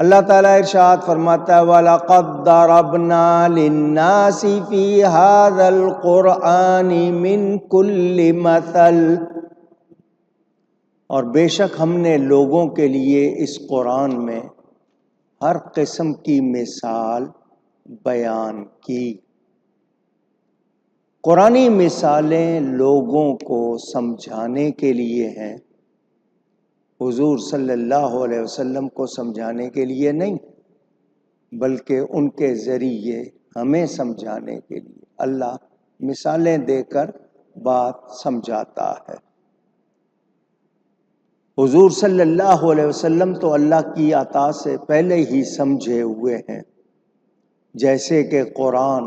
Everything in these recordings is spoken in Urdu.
اللہ تعالیٰ ارشاد فرماتا ہے وَلَقَدْ ضَرَبْنَا لِلنَّاسِ فِي هَذَا الْقُرْآنِ مِنْ كُلِّ مَثَلٍ، اور بے شک ہم نے لوگوں کے لیے اس قرآن میں ہر قسم کی مثال بیان کی۔ قرآنی مثالیں لوگوں کو سمجھانے کے لیے ہیں، حضور صلی اللہ علیہ وسلم کو سمجھانے کے لیے نہیں، بلکہ ان کے ذریعے ہمیں سمجھانے کے لیے اللہ مثالیں دے کر بات سمجھاتا ہے۔ حضور صلی اللہ علیہ وسلم تو اللہ کی عطا سے پہلے ہی سمجھے ہوئے ہیں، جیسے کہ قرآن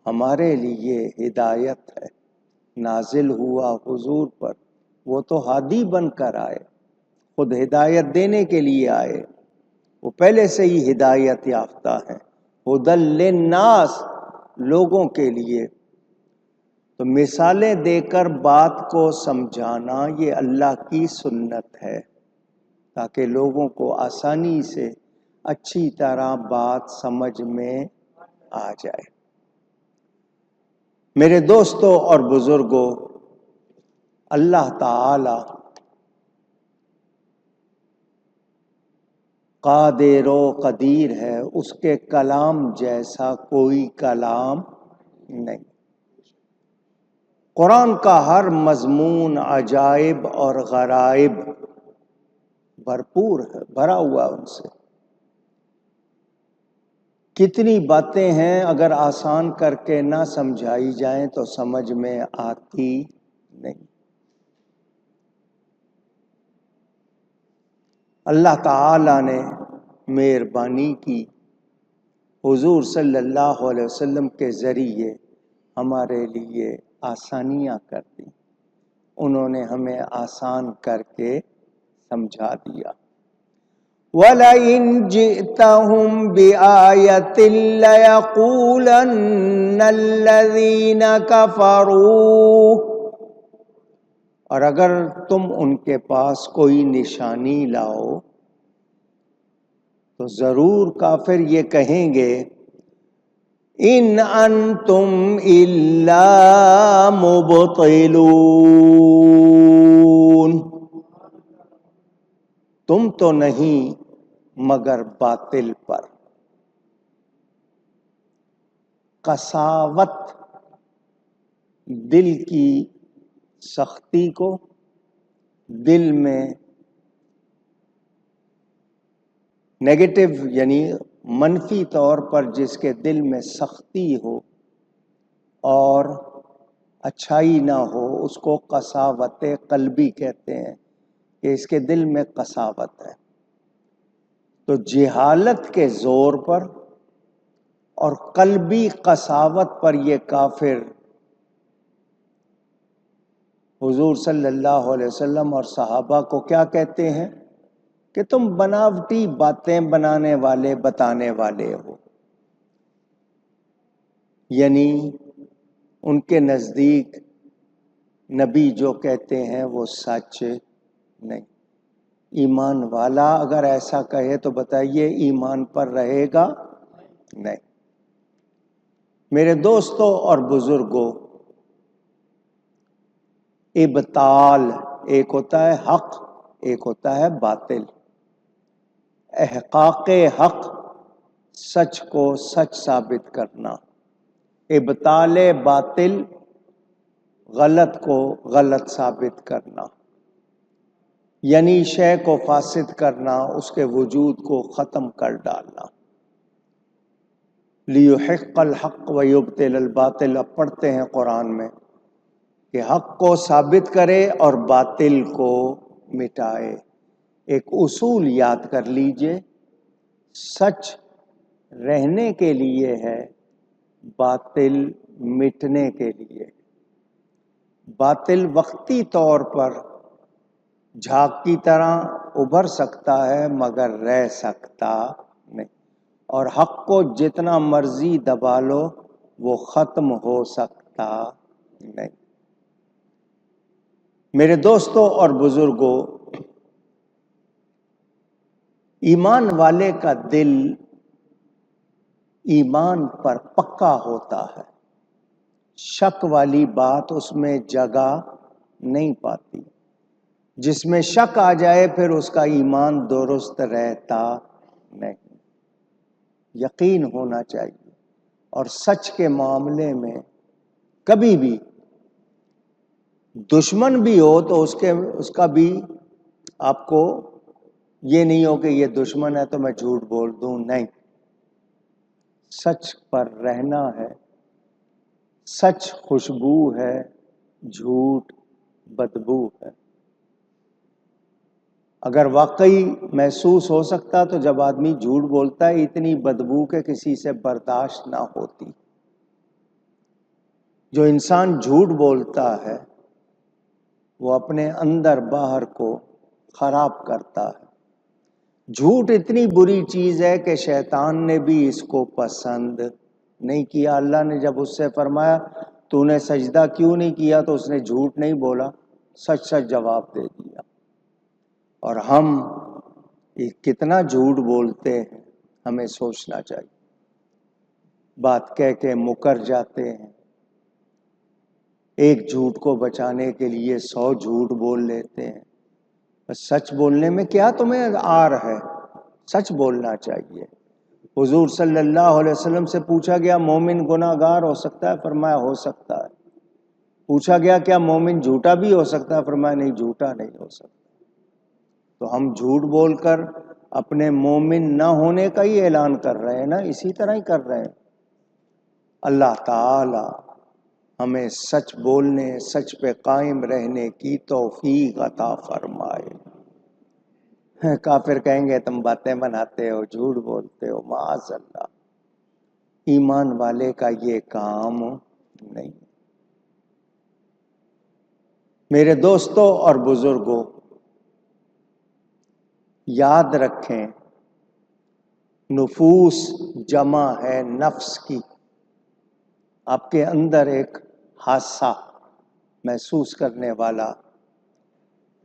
ہمارے لیے ہدایت ہے، نازل ہوا حضور پر، وہ تو ہادی بن کر آئے، خود ہدایت دینے کے لیے آئے، وہ پہلے سے ہی ہدایت یافتہ ہیں، ہدی للناس، لوگوں کے لیے۔ تو مثالیں دے کر بات کو سمجھانا یہ اللہ کی سنت ہے، تاکہ لوگوں کو آسانی سے اچھی طرح بات سمجھ میں آ جائے۔ میرے دوستوں اور بزرگوں، اللہ تعالی قادر و قدیر ہے، اس کے کلام جیسا کوئی کلام نہیں۔ قرآن کا ہر مضمون عجائب اور غرائب بھرپور ہے، بھرا ہوا ان سے۔ کتنی باتیں ہیں اگر آسان کر کے نہ سمجھائی جائیں تو سمجھ میں آتی نہیں۔ اللہ تعالی نے مہربانی کی، حضور صلی اللہ علیہ وسلم کے ذریعے ہمارے لیے آسانیاں کر دی، انہوں نے ہمیں آسان کر کے سمجھا دیا۔ وَلَئِنْ جِئْتَهُمْ بِآيَةٍ لَيَقُولَنَّ الَّذِينَ كَفَرُوا، اور اگر تم ان کے پاس کوئی نشانی لاؤ تو ضرور کافر یہ کہیں گے ان انتم الا مبطلون، تم تو نہیں مگر باطل پر۔ قساوت دل کی سختی کو، دل میں نیگیٹو یعنی منفی طور پر جس کے دل میں سختی ہو اور اچھائی نہ ہو، اس کو قساوت قلبی کہتے ہیں کہ اس کے دل میں قساوت ہے۔ تو جہالت کے زور پر اور قلبی قساوت پر یہ کافر حضور صلی اللہ علیہ وسلم اور صحابہ کو کیا کہتے ہیں کہ تم بناوٹی باتیں بنانے والے، بتانے والے ہو۔ یعنی ان کے نزدیک نبی جو کہتے ہیں وہ سچ نہیں۔ ایمان والا اگر ایسا کہے تو بتائیے ایمان پر رہے گا؟ نہیں۔ میرے دوستوں اور بزرگوں، ابطال ایک ہوتا ہے حق، ایک ہوتا ہے باطل۔ احقاق حق، سچ کو سچ ثابت کرنا، ابطال باطل، غلط کو غلط ثابت کرنا، یعنی شے کو فاسد کرنا، اس کے وجود کو ختم کر ڈالنا۔ لیحق الحق ویبطل الباطل، اب پڑھتے ہیں قرآن میں کہ حق کو ثابت کرے اور باطل کو مٹائے۔ ایک اصول یاد کر لیجئے، سچ رہنے کے لیے ہے، باطل مٹنے کے لیے۔ باطل وقتی طور پر جھاگ کی طرح ابھر سکتا ہے مگر رہ سکتا نہیں، اور حق کو جتنا مرضی دبا لو وہ ختم ہو سکتا نہیں۔ میرے دوستوں اور بزرگوں، ایمان والے کا دل ایمان پر پکا ہوتا ہے، شک والی بات اس میں جگہ نہیں پاتی۔ جس میں شک آ جائے پھر اس کا ایمان درست رہتا نہیں۔ یقین ہونا چاہیے، اور سچ کے معاملے میں کبھی بھی دشمن بھی ہو تو اس کا بھی آپ کو یہ نہیں ہو کہ یہ دشمن ہے تو میں جھوٹ بول دوں، نہیں، سچ پر رہنا ہے۔ سچ خوشبو ہے، جھوٹ بدبو ہے۔ اگر واقعی محسوس ہو سکتا تو جب آدمی جھوٹ بولتا ہے اتنی بدبو کہ کسی سے برداشت نہ ہوتی۔ جو انسان جھوٹ بولتا ہے وہ اپنے اندر باہر کو خراب کرتا ہے۔ جھوٹ اتنی بری چیز ہے کہ شیطان نے بھی اس کو پسند نہیں کیا۔ اللہ نے جب اس سے فرمایا تو نے سجدہ کیوں نہیں کیا تو اس نے جھوٹ نہیں بولا، سچ سچ جواب دے دیا۔ اور ہم کتنا جھوٹ بولتے ہیں، ہمیں سوچنا چاہیے۔ بات کہہ کے مکر جاتے ہیں، ایک جھوٹ کو بچانے کے لیے 100 جھوٹ بول لیتے ہیں۔ بس سچ بولنے میں کیا تمہیں آر ہے؟ سچ بولنا چاہیے۔ حضور صلی اللہ علیہ وسلم سے پوچھا گیا مومن گناہ گار ہو سکتا ہے؟ فرمایا ہو سکتا ہے۔ پوچھا گیا کیا مومن جھوٹا بھی ہو سکتا ہے؟ فرمایا نہیں، جھوٹا نہیں ہو سکتا۔ تو ہم جھوٹ بول کر اپنے مومن نہ ہونے کا ہی اعلان کر رہے ہیں نا، اسی طرح ہی کر رہے ہیں۔ اللہ تعالی ہمیں سچ بولنے، سچ پہ قائم رہنے کی توفیق عطا فرمائے۔ کافر کہیں گے تم باتیں بناتے ہو، جھوٹ بولتے ہو، معاذ اللہ۔ ایمان والے کا یہ کام نہیں۔ میرے دوستوں اور بزرگوں، یاد رکھیں نفوس جمع ہے نفس کی۔ آپ کے اندر ایک حادثہ محسوس کرنے والا،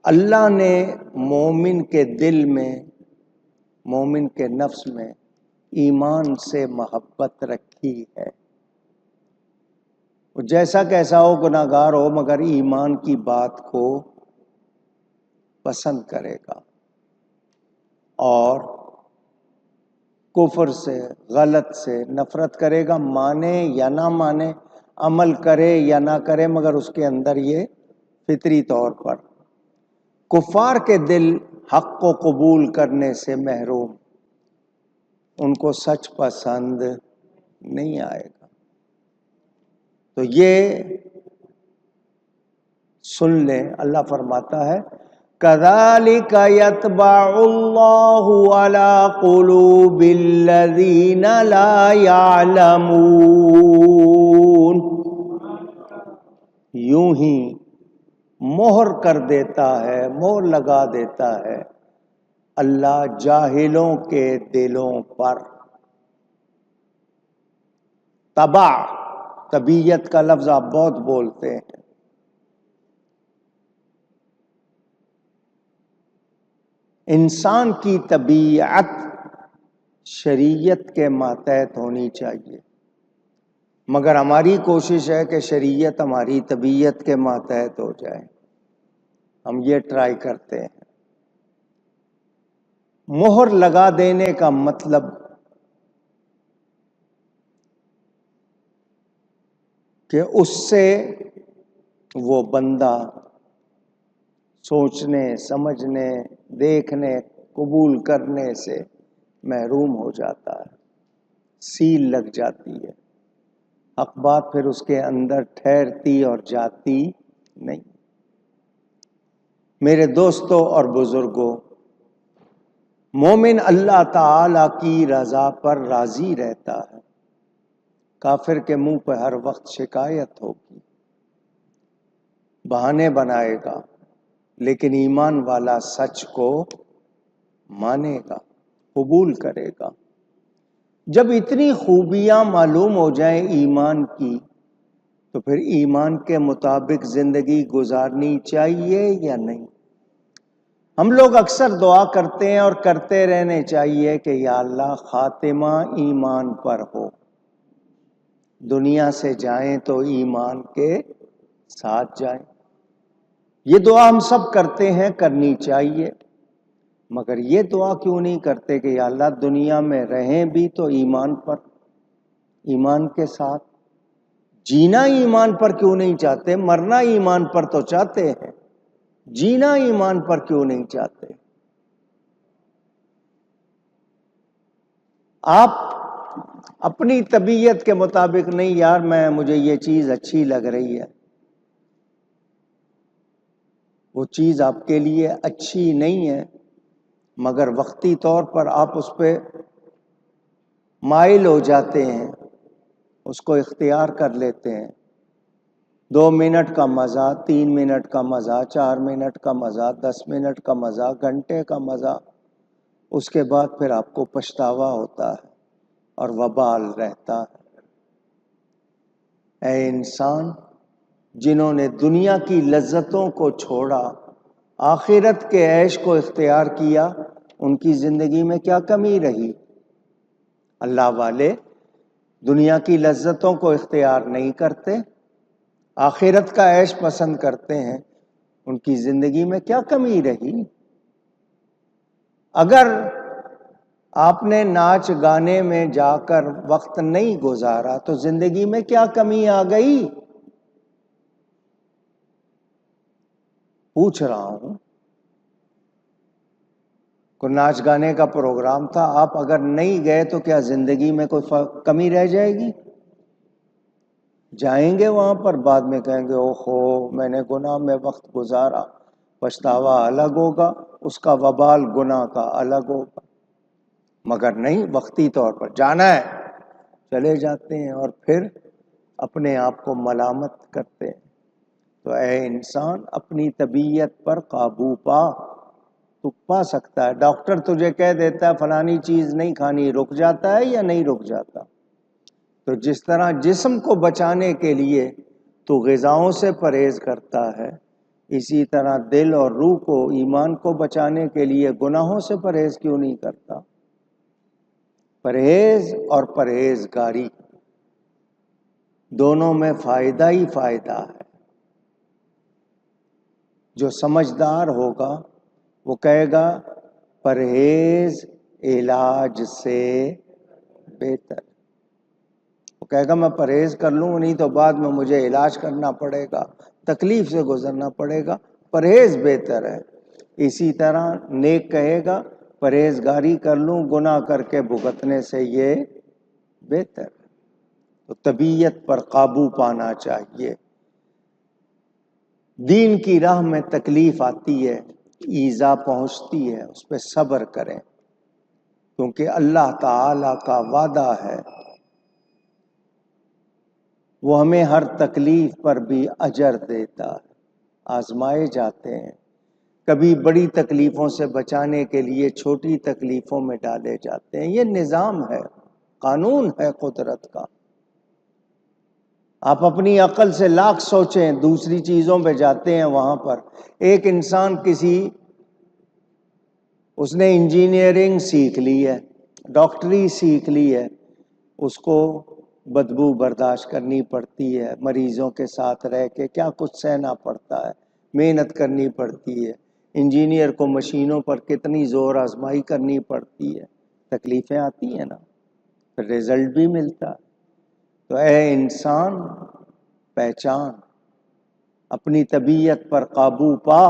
اللہ نے مومن کے دل میں، مومن کے نفس میں ایمان سے محبت رکھی ہے۔ وہ جیسا کیسا ہو، گناہ گار ہو، مگر ایمان کی بات کو پسند کرے گا، اور کفر سے، غلط سے نفرت کرے گا، مانے یا نہ مانے، عمل کرے یا نہ کرے، مگر اس کے اندر یہ فطری طور پر۔ کفار کے دل حق کو قبول کرنے سے محروم، ان کو سچ پسند نہیں آئے گا۔ تو یہ سن لیں، اللہ فرماتا ہے كَذَلِكَ يَطْبَعُ اللَّهُ عَلَى قُلُوبِ الَّذِينَ لَا يَعْلَمُونَ۔ یوں ہی مہر کر دیتا ہے، مہر لگا دیتا ہے اللہ جاہلوں کے دلوں پر۔ طبع، طبیعت کا لفظ آپ بہت بولتے ہیں۔ انسان کی طبیعت شریعت کے ماتحت ہونی چاہیے، مگر ہماری کوشش ہے کہ شریعت ہماری طبیعت کے ماتحت ہو جائے۔ ہم یہ ٹرائی کرتے ہیں۔ مہر لگا دینے کا مطلب کہ اس سے وہ بندہ سوچنے، سمجھنے، دیکھنے، قبول کرنے سے محروم ہو جاتا ہے، سیل لگ جاتی ہے، حق بات پھر اس کے اندر ٹھہرتی اور جاتی نہیں۔ میرے دوستوں اور بزرگوں، مومن اللہ تعالی کی رضا پر راضی رہتا ہے۔ کافر کے منہ پہ ہر وقت شکایت ہوگی، بہانے بنائے گا، لیکن ایمان والا سچ کو مانے گا، قبول کرے گا۔ جب اتنی خوبیاں معلوم ہو جائیں ایمان کی، تو پھر ایمان کے مطابق زندگی گزارنی چاہیے یا نہیں؟ ہم لوگ اکثر دعا کرتے ہیں اور کرتے رہنے چاہیے کہ یا اللہ خاتمہ ایمان پر ہو، دنیا سے جائیں تو ایمان کے ساتھ جائیں۔ یہ دعا ہم سب کرتے ہیں، کرنی چاہیے، مگر یہ دعا کیوں نہیں کرتے کہ یا اللہ دنیا میں رہیں بھی تو ایمان پر، ایمان کے ساتھ جینا ایمان پر کیوں نہیں چاہتے؟ مرنا ایمان پر تو چاہتے ہیں، جینا ایمان پر کیوں نہیں چاہتے؟ آپ اپنی طبیعت کے مطابق نہیں، یار مجھے یہ چیز اچھی لگ رہی ہے، وہ چیز آپ کے لیے اچھی نہیں ہے، مگر وقتی طور پر آپ اس پہ مائل ہو جاتے ہیں، اس کو اختیار کر لیتے ہیں۔ 2 منٹ کا مزہ، 3 منٹ کا مزہ، 4 منٹ کا مزہ، 10 منٹ کا مزہ، گھنٹے کا مزہ، اس کے بعد پھر آپ کو پچھتاوا ہوتا ہے اور وبال رہتا ہے۔ اے انسان، جنہوں نے دنیا کی لذتوں کو چھوڑا، آخرت کے عیش کو اختیار کیا، ان کی زندگی میں کیا کمی رہی؟ اللہ والے دنیا کی لذتوں کو اختیار نہیں کرتے، آخرت کا عیش پسند کرتے ہیں، ان کی زندگی میں کیا کمی رہی؟ اگر آپ نے ناچ گانے میں جا کر وقت نہیں گزارا تو زندگی میں کیا کمی آ گئی؟ پوچھ رہا ہوں۔ کوئی ناچ گانے کا پروگرام تھا، آپ اگر نہیں گئے تو کیا زندگی میں کوئی کمی رہ جائے گی؟ جائیں گے وہاں پر، بعد میں کہیں گے اوہو میں نے گناہ میں وقت گزارا، پچھتاوا الگ ہوگا، اس کا وبال گناہ کا الگ ہوگا، مگر نہیں، وقتی طور پر جانا ہے چلے جاتے ہیں اور پھر اپنے آپ کو ملامت کرتے ہیں۔ تو اے انسان، اپنی طبیعت پر قابو پا، تو پا سکتا ہے۔ ڈاکٹر تجھے کہہ دیتا ہے فلانی چیز نہیں کھانی، رک جاتا ہے یا نہیں رک جاتا؟ تو جس طرح جسم کو بچانے کے لیے تو غذاؤں سے پرہیز کرتا ہے، اسی طرح دل اور روح کو، ایمان کو بچانے کے لیے گناہوں سے پرہیز کیوں نہیں کرتا؟ پرہیز اور پرہیزگاری دونوں میں فائدہ ہی فائدہ ہے۔ جو سمجھدار ہوگا وہ کہے گا پرہیز علاج سے بہتر، وہ کہے گا میں پرہیز کر لوں، نہیں تو بعد میں مجھے علاج کرنا پڑے گا، تکلیف سے گزرنا پڑے گا، پرہیز بہتر ہے۔ اسی طرح نیک کہے گا پرہیزگاری کر لوں، گناہ کر کے بھگتنے سے یہ بہتر ہے۔ تو طبیعت پر قابو پانا چاہیے۔ دین کی راہ میں تکلیف آتی ہے، ایذا پہنچتی ہے، اس پہ صبر کریں، کیونکہ اللہ تعالی کا وعدہ ہے وہ ہمیں ہر تکلیف پر بھی اجر دیتا ہے۔ آزمائے جاتے ہیں، کبھی بڑی تکلیفوں سے بچانے کے لیے چھوٹی تکلیفوں میں ڈالے جاتے ہیں، یہ نظام ہے، قانون ہے قدرت کا۔ آپ اپنی عقل سے لاکھ سوچیں، دوسری چیزوں پہ جاتے ہیں، وہاں پر ایک انسان اس نے انجینئرنگ سیکھ لی ہے، ڈاکٹری سیکھ لی ہے، اس کو بدبو برداشت کرنی پڑتی ہے، مریضوں کے ساتھ رہ کے کیا کچھ سہنا پڑتا ہے، محنت کرنی پڑتی ہے، انجینئر کو مشینوں پر کتنی زور آزمائی کرنی پڑتی ہے، تکلیفیں آتی ہیں نا، پھر رزلٹ بھی ملتا ہے۔ تو اے انسان، پہچان، اپنی طبیعت پر قابو پا،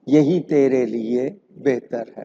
یہی تیرے لیے بہتر ہے۔